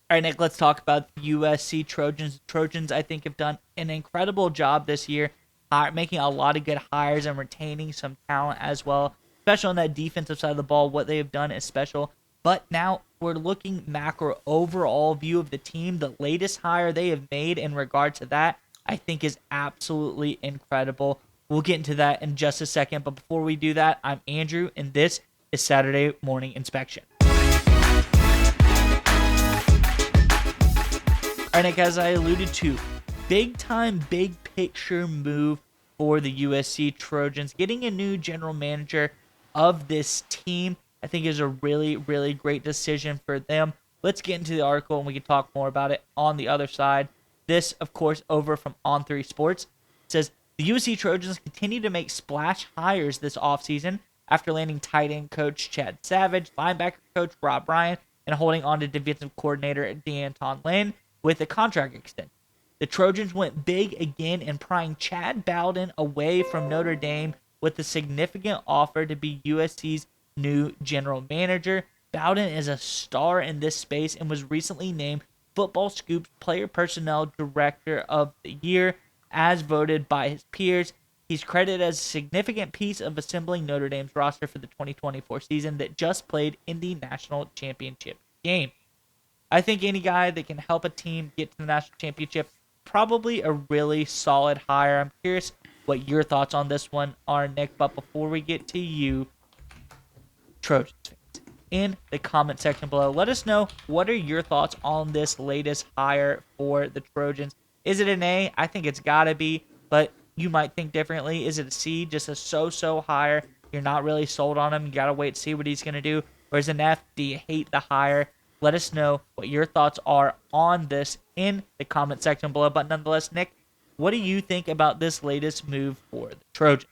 All right, Nick, let's talk about the USC Trojans. Trojans, I think, have done an incredible job this year, making a lot of good hires and retaining some talent as well, especially on that defensive side of the ball. What they have done is special. But now we're looking macro overall view of the team. The latest hire they have made in regard to that, I think, is absolutely incredible. We'll get into that in just a second. But before we do that, I'm Andrew, and this is Saturday Morning Inspection. All right, Nick, as I alluded to, big time, big picture move for the USC Trojans. Getting a new general manager of this team, I think, is a really, really great decision for them. Let's get into the article and we can talk more about it on the other side. This, of course, over from On3 Sports. It says the USC Trojans continue to make splash hires this offseason after landing tight end coach Chad Savage, linebacker coach Rob Ryan, and holding on to defensive coordinator D'Anton Lynn with a contract extension. The Trojans went big again in prying Chad Bowden away from Notre Dame with a significant offer to be USC's new general manager. Bowden is a star in this space and was recently named Football Scoop's Player Personnel Director of the Year, as voted by his peers. He's credited as a significant piece of assembling Notre Dame's roster for the 2024 season that just played in the national championship game. I think any guy that can help a team get to the national championship, probably a really solid hire. I'm curious what your thoughts on this one are, Nick. But before we get to you, Trojans fans, in the comment section below, let us know what are your thoughts on this latest hire for the Trojans. Is it an A? I think it's got to be, but you might think differently. Is it a C? Just a so-so hire? You're not really sold on him. You got to wait to see what he's going to do. Or is it an F? Do you hate the hire? Let us know what your thoughts are on this in the comment section below. But nonetheless, Nick, what do you think about this latest move for the Trojans?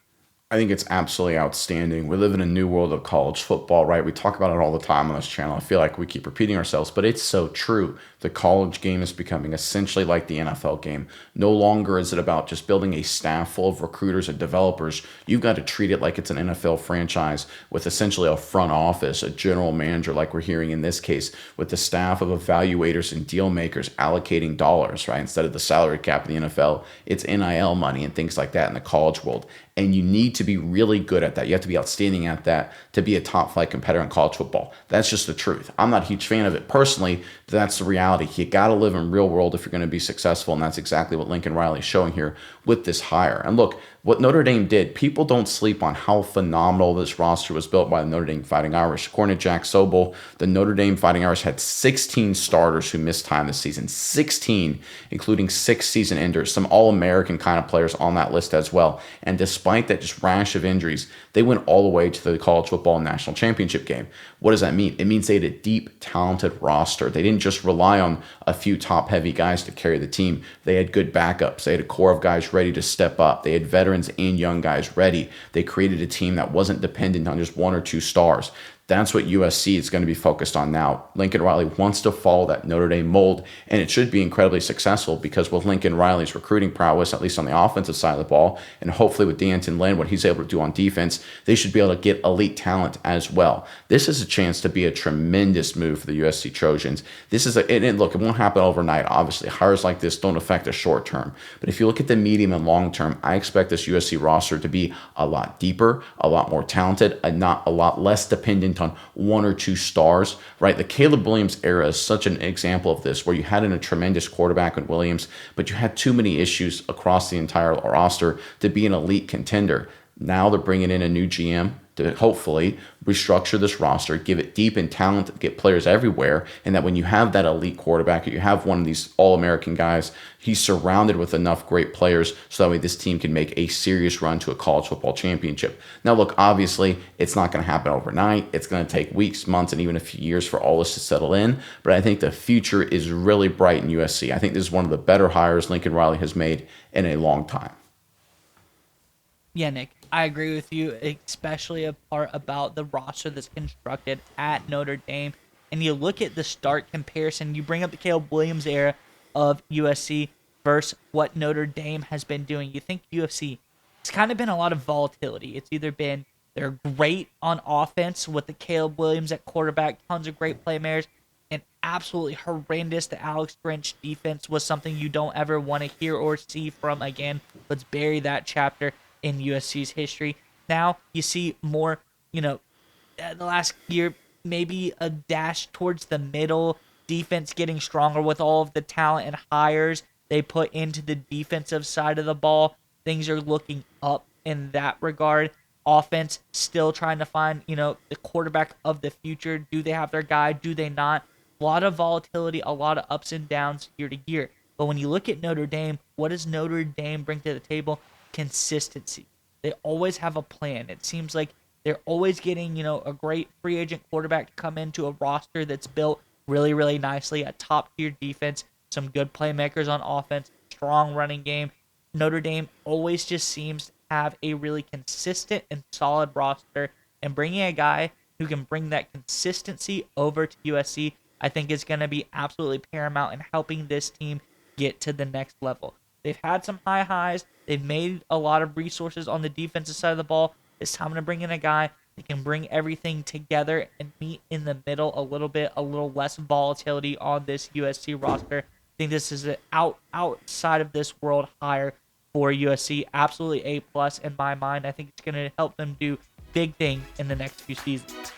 I think it's absolutely outstanding. We live in a new world of college football, right? We talk about it all the time on this channel. I feel like we keep repeating ourselves, but it's so true. The college game is becoming essentially like the NFL game. No longer is it about just building a staff full of recruiters and developers. You've got to treat it like it's an NFL franchise with essentially a front office, a general manager, like we're hearing in this case, with the staff of evaluators and deal makers allocating dollars, right? Instead of the salary cap of the NFL, it's NIL money and things like that in the college world. And you need to be really good at that. You have to be outstanding at that to be a top flight competitor in college football. That's just the truth. I'm not a huge fan of it personally, but that's the reality. You got to live in real world if you're going to be successful, and that's exactly what Lincoln Riley is showing here with this hire. And look, what Notre Dame did, people don't sleep on how phenomenal this roster was built by the Notre Dame Fighting Irish. According to Jack Sobel, the Notre Dame Fighting Irish had 16 starters who missed time this season. 16, including 6 season enders, some All-American kind of players on that list as well. And despite that just rash of injuries, they went all the way to the college football national championship game. What does that mean? It means they had a deep, talented roster. They didn't just rely on a few top-heavy guys to carry the team. They had good backups. They had a core of guys ready to step up. They had veterans and young guys ready. They created a team that wasn't dependent on just 1 or 2 stars. That's what USC is going to be focused on now. Lincoln Riley wants to follow that Notre Dame mold, and it should be incredibly successful because with Lincoln Riley's recruiting prowess, at least on the offensive side of the ball, and hopefully with D'Anton Lynn, what he's able to do on defense, they should be able to get elite talent as well. This is a chance to be a tremendous move for the USC Trojans. This is and look, it won't happen overnight. Obviously, hires like this don't affect the short term, but if you look at the medium and long term, I expect this USC roster to be a lot deeper, a lot more talented, and not a lot less dependent on 1 or 2 stars, right? The Caleb Williams era is such an example of this, where you had a tremendous quarterback in Williams, but you had too many issues across the entire roster to be an elite contender. Now they're bringing in a new GM to hopefully restructure this roster, give it deep and talent, get players everywhere, and that when you have that elite quarterback, you have one of these All-American guys, he's surrounded with enough great players so that way this team can make a serious run to a college football championship. Now, look, obviously, it's not going to happen overnight. It's going to take weeks, months, and even a few years for all this to settle in, but I think the future is really bright in USC. I think this is one of the better hires Lincoln Riley has made in a long time. Yeah, Nick, I agree with you, especially a part about the roster that's constructed at Notre Dame. And you look at the start comparison, you bring up the Caleb Williams era of USC versus what Notre Dame has been doing. You think UFC, it's kind of been a lot of volatility. It's either been they're great on offense with the Caleb Williams at quarterback, tons of great playmakers, and absolutely horrendous. The Alex Grinch defense was something you don't ever want to hear or see from again. Let's bury that chapter in USC's history. Now you see more, the last year, maybe a dash towards the middle, defense getting stronger with all of the talent and hires they put into the defensive side of the ball. Things are looking up in that regard. Offense still trying to find, the quarterback of the future. Do they have their guy? Do they not? A lot of volatility, a lot of ups and downs year to year. But when you look at Notre Dame, what does Notre Dame bring to the table? Consistency. They always have a plan. It seems like they're always getting, a great free agent quarterback to come into a roster that's built really, really nicely, a top tier defense, some good playmakers on offense, strong running game. Notre Dame always just seems to have a really consistent and solid roster, and bringing a guy who can bring that consistency over to USC, I think is going to be absolutely paramount in helping this team get to the next level. They've had some high highs. They've made a lot of resources on the defensive side of the ball. It's time to bring in a guy that can bring everything together and meet in the middle a little bit, a little less volatility on this USC roster. I think this is an outside of this world hire for USC. Absolutely A plus in my mind. I think it's going to help them do big things in the next few seasons.